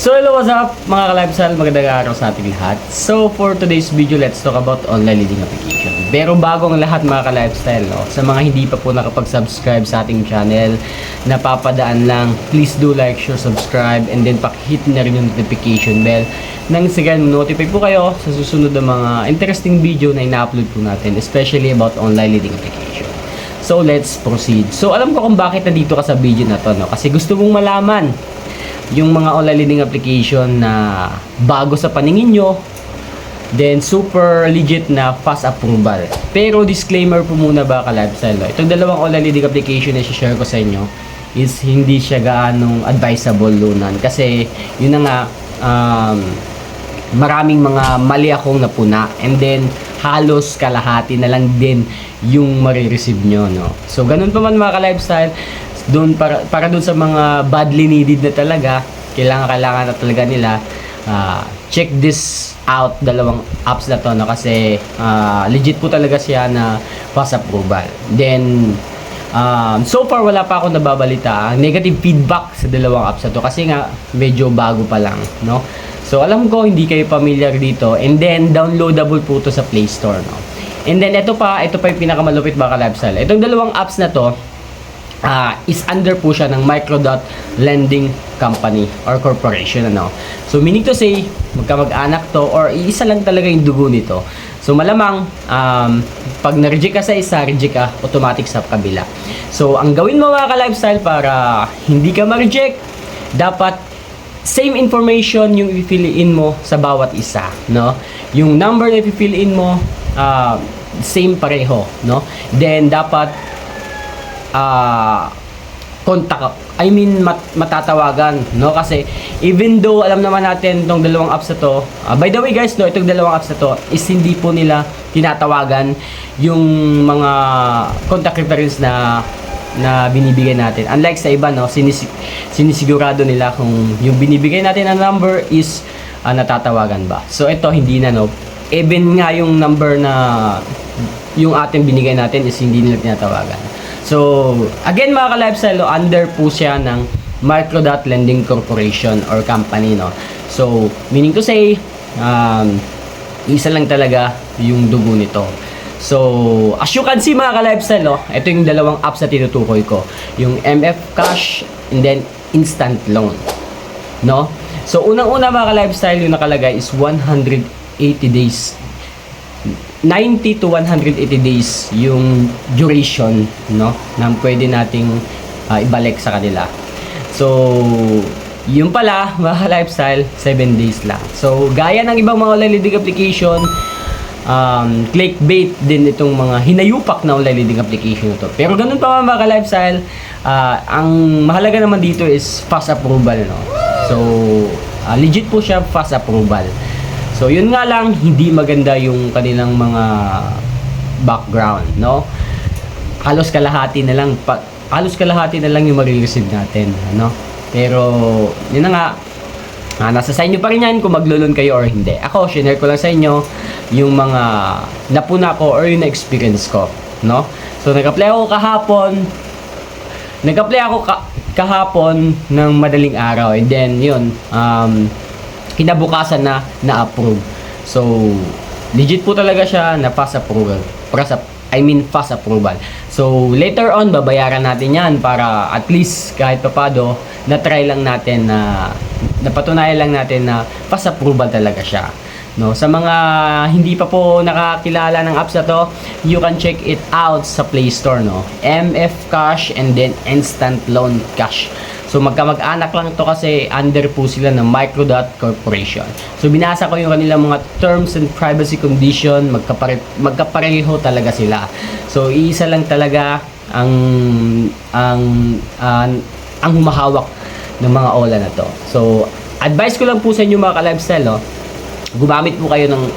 So hello, what's up mga ka-lifestyle, magandang araw sa ating lahat. So for today's video, let's talk about online leading application. Pero bago ang lahat mga ka-lifestyle, no, sa mga hindi pa po nakapag-subscribe sa ating channel, napapadaan lang, please do like, share, subscribe, and then pakihit na rin yung notification bell nang sigan notify po kayo sa susunod na mga interesting video na ina-upload po natin, especially about online leading application. So let's proceed. So alam ko kung bakit nandito ka sa video na to, no? Kasi gusto mong malaman yung mga online leading application na bago sa paningin nyo, then super legit na fast approval. Pero disclaimer po muna ba ka-lifestyle, no? Itong dalawang online leading application na share ko sa inyo is hindi siya gaanong advisable lunan. Kasi yun na nga, maraming mga mali akong napuna, and then halos kalahati na lang din yung marireceive nyo, no? So ganun pa man mga ka-lifestyle, doon para doon sa mga badly needed na talaga, kailangan na talaga nila, check this out, dalawang apps na to, no? Kasi legit po talaga siya na fast approval. Then so far wala pa akong nababalita negative feedback sa dalawang apps na to, kasi nga medyo bago pa lang, no? So alam ko hindi kayo familiar dito, and then downloadable po to sa Play Store, no? And then ito pa yung pinakamalupit mga ka-lifestyle. Itong dalawang apps na to is under po siya ng Microdot Lending Company or Corporation, ano. So meaning to say, magkamag-anak to or iisa lang talaga yung dugo nito. So malamang pag na-reject ka sa isa, reject ka automatic sa kabila. So ang gawin mo mga ka-lifestyle para hindi ka ma-reject, dapat same information yung i-fill-in mo sa bawat isa, no? Yung number na i-fill-in mo, same pareho, no? Then dapat matatawagan, no? Kasi even though alam naman natin itong dalawang apps na to, by the way guys, no, itong dalawang apps na to is hindi po nila tinatawagan yung mga contact reference na binibigay natin. Unlike sa iba, no, sinisigurado nila kung yung binibigay natin na number is natatawagan ba. So ito hindi na, no. Even nga yung number na yung ating binigay natin is hindi nila tinatawagan. So, again mga ka-lifestyle, under po siya ng Microdot Lending Corporation or company, no? So, meaning to say, isa lang talaga yung dugo nito. So, as you can see mga ka-lifestyle, no? Ito yung dalawang apps na tinutukoy ko. Yung MF Cash and then Instant Loan, no? So, unang-una mga ka-lifestyle, yung nakalagay is 180 days. 90 to 180 days yung duration, no, na pwede nating ibalik sa kanila. So yun pala mga lifestyle, 7 days lang. So gaya ng ibang mga online leading application, clickbait din itong mga hinayupak na online leading application na to. Pero ganun pa mga lifestyle, ang mahalaga naman dito is fast approval, no? So legit po siya fast approval. So yun nga lang, hindi maganda yung kanilang mga background, no? Halos kalahati na lang yung marireceive natin, ano? Pero yun na nga, nasa sa inyo pa rin yan kung maglulun kayo or hindi. Ako, share ko lang sa inyo yung mga napuna ko or yung na-experience ko, no? So nag-apply ako kahapon ng madaling araw, and then yun, kinabukasan na-approve. So, legit po talaga siya na fast approval. Fast approval. So, later on, babayaran natin yan para at least kahit papado, na-try lang natin napatunayan lang natin na fast approval talaga siya. No, sa mga hindi pa po nakakilala ng apps na to, you can check it out sa Play Store, no. MF Cash and then Instant Loan Cash. So magkamag-anak lang to kasi under po sila ng Microdot Corporation. So binasa ko yung kanilang mga terms and privacy condition, magkapareho talaga sila. So iisa lang talaga ang humahawak ng mga ola na to. So advice ko lang po sa inyo mga ka-lifestyle, no, gumamit po kayo ng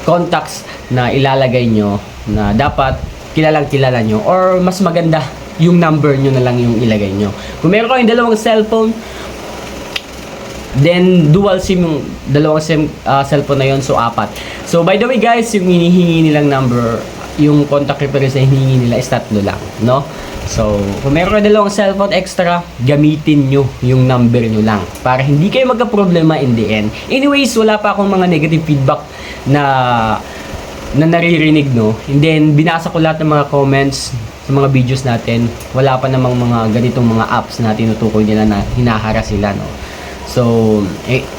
contacts na ilalagay nyo na dapat kilala nyo, or mas maganda yung number nyo na lang yung ilagay nyo. Kung meron kayong dalawang cellphone, then dual SIM yung dalawang cellphone na yon, so 4. So by the way guys, yung hinihingi nilang number, yung contact reference na hinihingi nila is 3 lang, no? So, kung meron kayo dalawang cellphone extra, gamitin nyo yung number nyo lang para hindi kayo magka-problema in the end. Anyways, wala pa akong mga negative feedback na naririnig, no? And then, binasa ko lahat ng mga comments sa mga videos natin. Wala pa namang mga ganitong mga apps na tinutukoy nila na hinahara sila, no? So,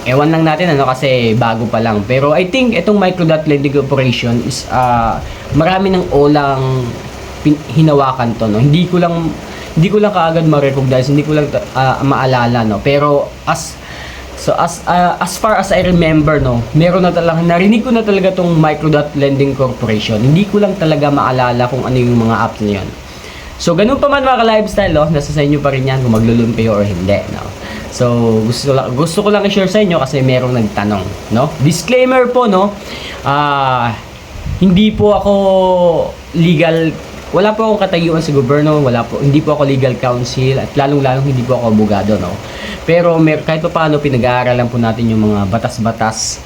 ewan lang natin, ano, kasi bago pa lang. Pero I think itong Microdot Lending Corporation is marami ng olang hinawakan to, no. Hindi ko lang kaagad ma-recognize, hindi ko lang maalala, no. Pero as far as I remember, no, meron na talaga, narinig ko na talaga tong Microdot Lending Corporation. Hindi ko lang talaga maalala kung ano yung mga apps na yun. So, ganun pa man mga ka-lifestyle, no, nasa sa inyo pa rin yan kung maglo-loan kayo or hindi, no. So, gusto ko lang i-share sa inyo kasi merong nagtanong, no. Disclaimer po, no, hindi po ako legal, wala po akong katayuan sa gobyerno, hindi po ako legal counsel, at lalong-lalong hindi po ako abogado, no. Pero kahit pa paano pinag-aaralan po natin yung mga batas-batas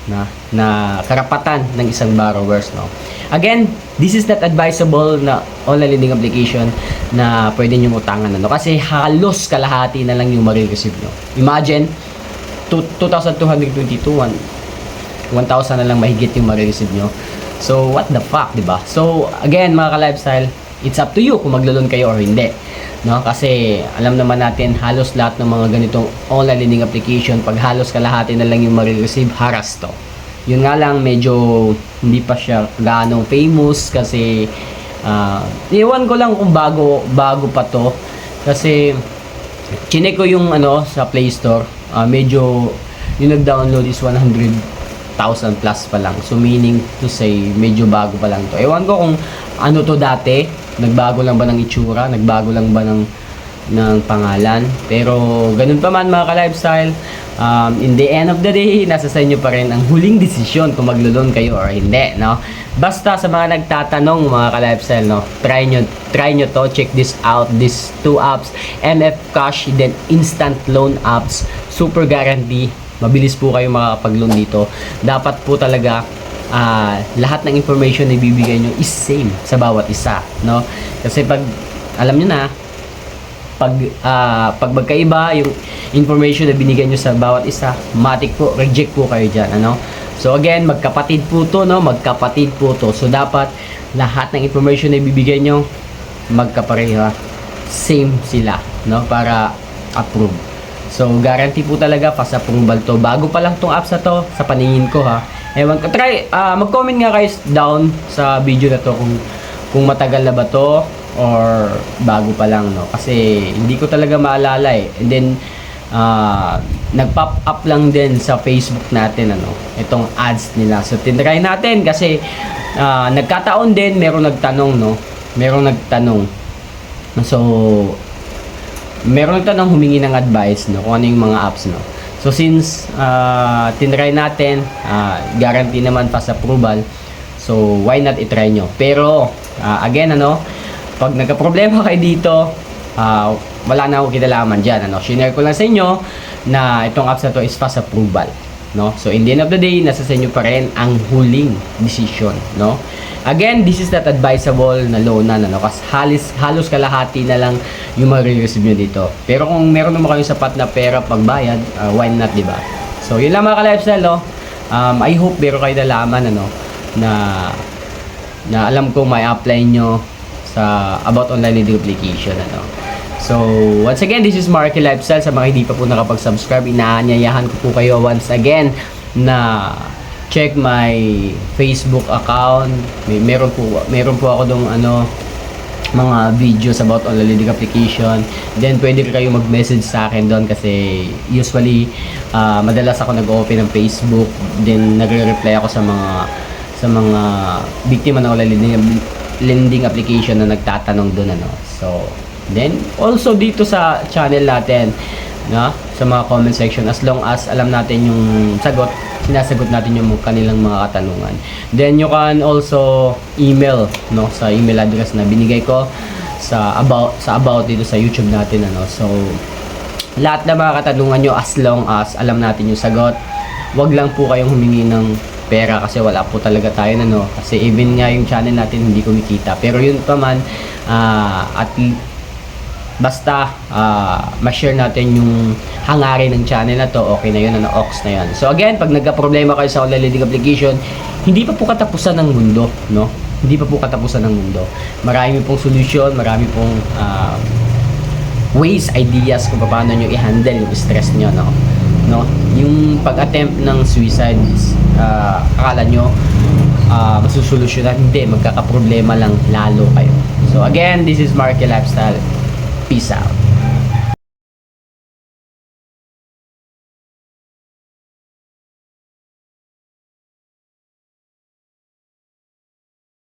na karapatan ng isang borrowers, no. Again, this is not advisable na online lending application na pwede nyo utangan, no. Kasi halos kalahati na lang yung ma-receive nyo. Imagine 2,222, 1,000 na lang mahigit yung ma-receive nyo. So, what the fuck, diba? So, again, mga ka-lifestyle, it's up to you kung maglo-loan kayo or hindi, no? Kasi alam naman natin halos lahat ng mga ganitong online lending application, pag halos kalahati na lang yung ma-receive, haras to. Yun nga lang, medyo hindi pa siya gaano famous kasi iwan ko lang kung bago pa to, kasi chinek ko yung ano sa Play Store, medyo yung nag-download is 100,000 plus pa lang. So meaning to say, medyo bago pa lang to. Ewan ko kung ano to dati, nagbago lang ba ng itsura, nagbago lang ba ng pangalan. Pero ganun pa man mga ka-lifestyle, in the end of the day, nasa sa inyo pa rin ang huling desisyon kung maglo-loan kayo or hindi, no? Basta sa mga nagtatanong mga ka-lifestyle, no, try nyo to, check this out, these two apps, MF Cash, then Instant Loan apps, super guarantee. Mabilis po kayo makakapag-loan dito. Dapat po talaga lahat ng information na ibibigay nyo is same sa bawat isa, no? Kasi pag alam nyo na, pag magkaiba yung information na binigay nyo sa bawat isa, matik po, reject po kayo dyan, ano? So again, magkapatid po to, no? Magkapatid po to. So dapat lahat ng information na ibibigay nyo magkapareha, same sila, no? Para approve. So, guarantee po talaga, fast approval to. Bago pa lang tong apps na to, sa paningin ko, ha. Ewan ko, mag-comment nga guys down sa video na to kung matagal na ba to or bago pa lang, no. Kasi hindi ko talaga maalala, eh. And then, nag-pop up lang din sa Facebook natin, ano, itong ads nila. So, tinry natin kasi nagkataon din, merong nagtanong, no. Merong nagtanong. So, meron tanong humingi ng advice, no, kung ano yung mga apps, no. So since tinry natin, guarantee naman fast approval, so why not i-try nyo. Pero again, ano, pag nagka-problema kayo dito, wala na akong kinalaman dyan, ano. Shinare ko lang sa inyo na itong apps na to is fast approval, no. So in the end of the day, nasa sa inyo pa rin ang huling decision, no. Again, this is not advisable na loanan, ano, kasi halos kalahati na lang yung ma-receive nyo dito. Pero kung meron naman kayong sapat na pera pagbayad, why not, diba? So yun lang mga ka-lifestyle, no. I hope meron kayo nalaman, ano, na alam ko may apply nyo sa about online lending application, ano. So once again, this is Marky Lifestyle. Sa mga hindi pa po nakapag-subscribe, inaanyayahan ko po kayo once again na check my Facebook account. Meron po ako dong ano, mga videos about online lending application. Then pwede kayo mag-message sa akin doon kasi usually madalas ako nag-open ng Facebook, then nagre-reply ako sa mga biktima ng online lending application na nagtatanong doon, ano. So then also dito sa channel natin, no, sa mga comment section, as long as alam natin yung sagot, sinasagot natin yung kanilang mga katanungan. Then you can also email, no, sa email address na binigay ko sa about dito sa YouTube natin, ano. So lahat ng mga katanungan nyo, as long as alam natin yung sagot, wag lang po kayong humingi ng pera kasi wala po talaga tayo, ano. Kasi even nga yung channel natin hindi kumikita, pero yun pa man, at Basta ma-share natin yung hangarin ng channel na to, okay na yun, ox na yun. So again, pag nagka-problema kayo sa online leading application, hindi pa po katapusan ng mundo, no? Hindi pa po katapusan ng mundo. Marami pong solution, marami pong ways, ideas kung paano nyo i-handle yung stress nyo, no? Yung pag-attempt ng suicide, akala nyo masusolusyonan, hindi, magkakaproblema lang lalo kayo. So again, this is Marky Lifestyle. Peace out.